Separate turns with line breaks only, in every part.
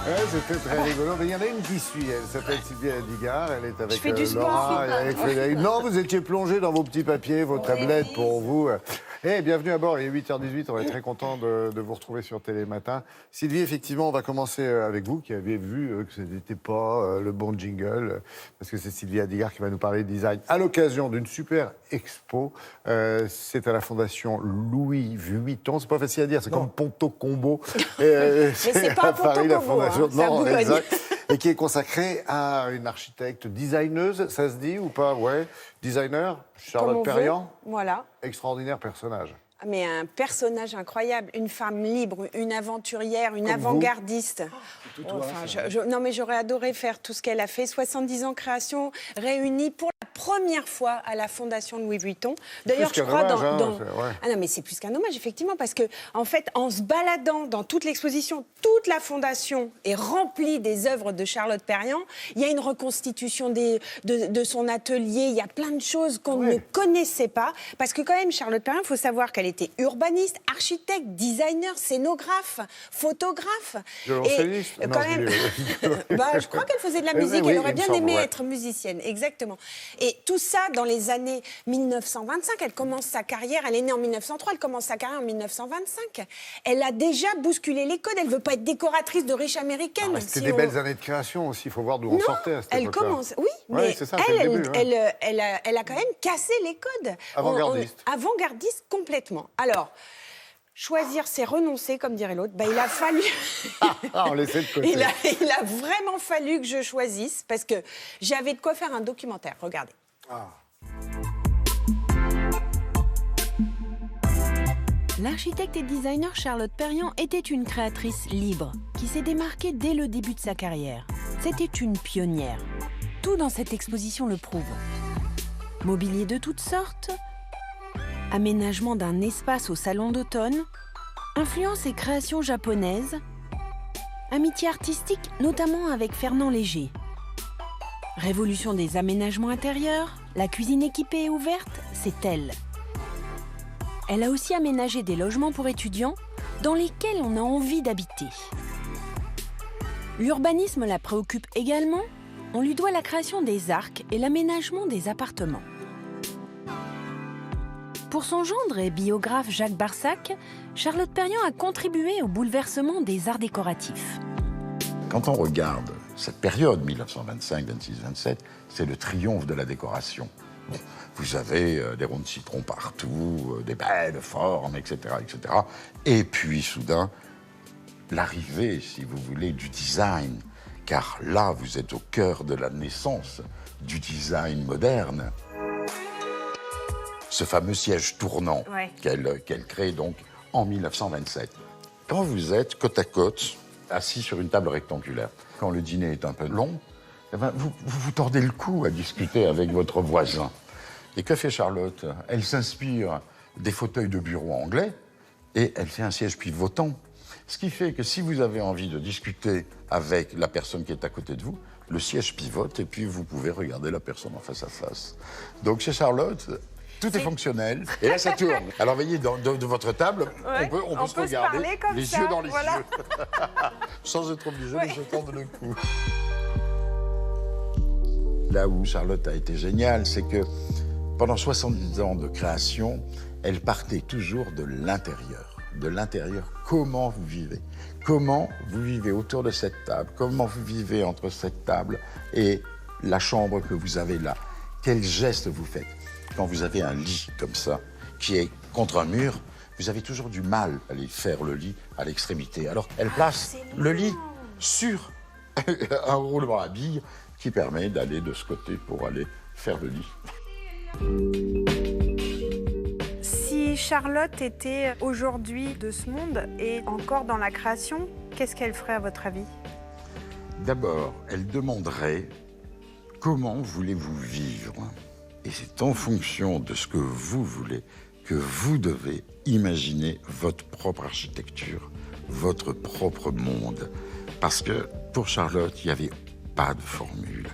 Ouais, c'était très rigolo. Mais il y en a une qui suit. Elle s'appelle Sylvie Adigard. Elle est avec
Je fais du sport.
Laura. Et avec Frédéric. Non, vous étiez plongé dans vos petits papiers, vos tablettes pour vous. Eh, bienvenue à bord. Il est 8h18. On est très content de vous retrouver sur Télématin. Sylvie, effectivement, on va commencer avec vous, qui avez vu que ce n'était pas le bon jingle, parce que c'est Sylvie Adigard qui va nous parler de design à l'occasion d'une super expo. C'est à la Fondation Louis Vuitton. C'est pas facile à dire. C'est comme Ponto Combo.
Mais c'est pas
à Paris, la Fondation.
hein, c'est à
Non,
Boulogne.
exact. Et qui est consacrée à une architecte designeuse, ça se dit ou pas? Ouais, designer,
Comme
Charlotte
on
Perriand.
veut. Voilà.
Extraordinaire personnage.
Mais un personnage incroyable, une femme libre, une aventurière, une
Comme
avant-gardiste.
Tout toi,
Enfin,
ça.
non, mais j'aurais adoré faire tout ce qu'elle a fait. 70 ans création réunis pour la première fois à la Fondation Louis Vuitton. D'ailleurs,
Plus
je
qu'un
crois
hommage, ouais.
Ah non, mais c'est plus qu'un hommage, effectivement, parce que en fait, en se baladant dans toute l'exposition, toute la fondation est remplie des œuvres de Charlotte Perriand. Il y a une reconstitution de son atelier. Il y a plein de choses qu'on ne connaissait pas, parce que quand même, Charlotte Perriand, il faut savoir qu'elle était urbaniste, architecte, designer, scénographe, photographe.
Violoncelliste.
Et
Non,
quand
je
même,
dis-
je crois qu'elle faisait de la
Oui,
musique.
oui,
Elle aurait
il me
bien
semble,
aimé
ouais.
être musicienne, exactement. Et tout ça dans les années 1925. Elle commence sa carrière. Elle est née en 1903. Elle commence sa carrière en 1925. Elle a déjà bousculé les codes. Elle veut pas être décoratrice de riche américaine.
Ah, c'était
Si
des
on-
belles années de création aussi. Il faut voir d'où on
Non,
sortait à cette
elle
époque-là.
commence, oui,
Ouais,
mais
c'est ça, c'est le début, ouais.
elle a quand même cassé les codes.
Avant-gardiste.
Avant-gardiste complètement. Alors, choisir, c'est renoncer, comme dirait l'autre. Ben, il a fallu...
Ah, on laissait de côté.
il a vraiment fallu que je choisisse, parce que j'avais de quoi faire un documentaire. Regardez. L'architecte et designer Charlotte Perriand était une créatrice libre qui s'est démarquée dès le début de sa carrière. C'était une pionnière. Tout dans cette exposition le prouve. Mobilier de toutes sortes, aménagement d'un espace au salon d'automne, influence et création japonaise, amitié artistique notamment avec Fernand Léger. Révolution des aménagements intérieurs, la cuisine équipée et ouverte, c'est elle. Elle a aussi aménagé des logements pour étudiants dans lesquels on a envie d'habiter. L'urbanisme la préoccupe également. On lui doit la création des arcs et l'aménagement des appartements. Pour son gendre et biographe Jacques Barsac, Charlotte Perriand a contribué au bouleversement des arts décoratifs.
Quand on regarde cette période, 1925, 26, 27, c'est le triomphe de la décoration. Bon, vous avez des ronds de citron partout, des belles formes, etc., etc. Et puis, soudain, l'arrivée, si vous voulez, du design. Car là, vous êtes au cœur de la naissance du design moderne. Ce fameux siège tournant qu'elle crée donc en 1927. Quand vous êtes côte à côte, assis sur une table rectangulaire, quand le dîner est un peu long, eh ben, vous tordez le cou à discuter avec votre voisin. Et que fait Charlotte? Elle s'inspire des fauteuils de bureau anglais et elle fait un siège pivotant. Ce qui fait que si vous avez envie de discuter avec la personne qui est à côté de vous, le siège pivote et puis vous pouvez regarder la personne en face à face. Donc chez Charlotte, tout est fonctionnel. Et là, ça tourne. Alors, voyez, de votre table, on peut se regarder les yeux dans les yeux. Sans être obligé de se tendre le cou. Là où Charlotte a été géniale, c'est que pendant 70 ans de création, elle partait toujours de l'intérieur. De l'intérieur, comment vous vivez? Comment vous vivez autour de cette table? Comment vous vivez entre cette table et la chambre que vous avez là? Quels gestes vous faites? Quand vous avez un lit comme ça, qui est contre un mur, vous avez toujours du mal à aller faire le lit à l'extrémité. Alors, elle place le lit sur un roulement à billes qui permet d'aller de ce côté pour aller faire le lit.
Si Charlotte était aujourd'hui de ce monde et encore dans la création, qu'est-ce qu'elle ferait à votre avis?
D'abord, elle demanderait comment voulez-vous vivre? Et c'est en fonction de ce que vous voulez que vous devez imaginer votre propre architecture, votre propre monde. Parce que pour Charlotte, il n'y avait pas de formule.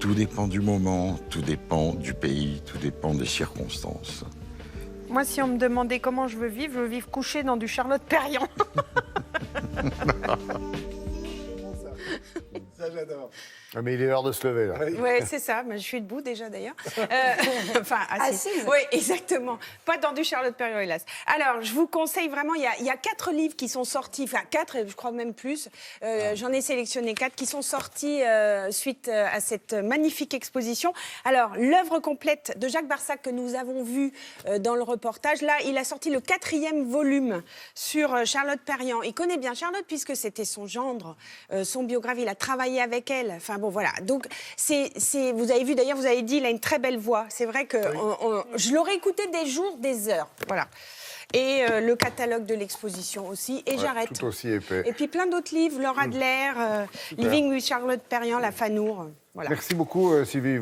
Tout dépend du moment, tout dépend du pays, tout dépend des circonstances.
Moi, si on me demandait comment je veux vivre couché dans du Charlotte Perriand.
j'adore.
Ah, mais il est l'heure de se lever, là.
Oui, c'est ça. Mais je suis debout déjà, d'ailleurs. Enfin, assise.
Assise.
Oui, exactement. Pas dans du Charlotte Perriand, hélas. Alors, je vous conseille vraiment, il y a 4 livres qui sont sortis, enfin 4, je crois même plus. J'en ai sélectionné 4 qui sont sortis suite à cette magnifique exposition. Alors, l'œuvre complète de Jacques Barsac que nous avons vue dans le reportage, là, il a sorti le 4e volume sur Charlotte Perriand. Il connaît bien Charlotte puisque c'était son gendre, son biographe, il a travaillé avec elle. Enfin bon, voilà. Donc, vous avez vu, d'ailleurs, vous avez dit, il a une très belle voix. C'est vrai que je l'aurais écouté des jours, des heures. Voilà. Et le catalogue de l'exposition aussi. Et j'arrête.
Tout aussi épais.
Et puis plein d'autres livres, Laura Adler, Living with Charlotte Perriand, La Fanour. Voilà.
Merci beaucoup, Sylvie.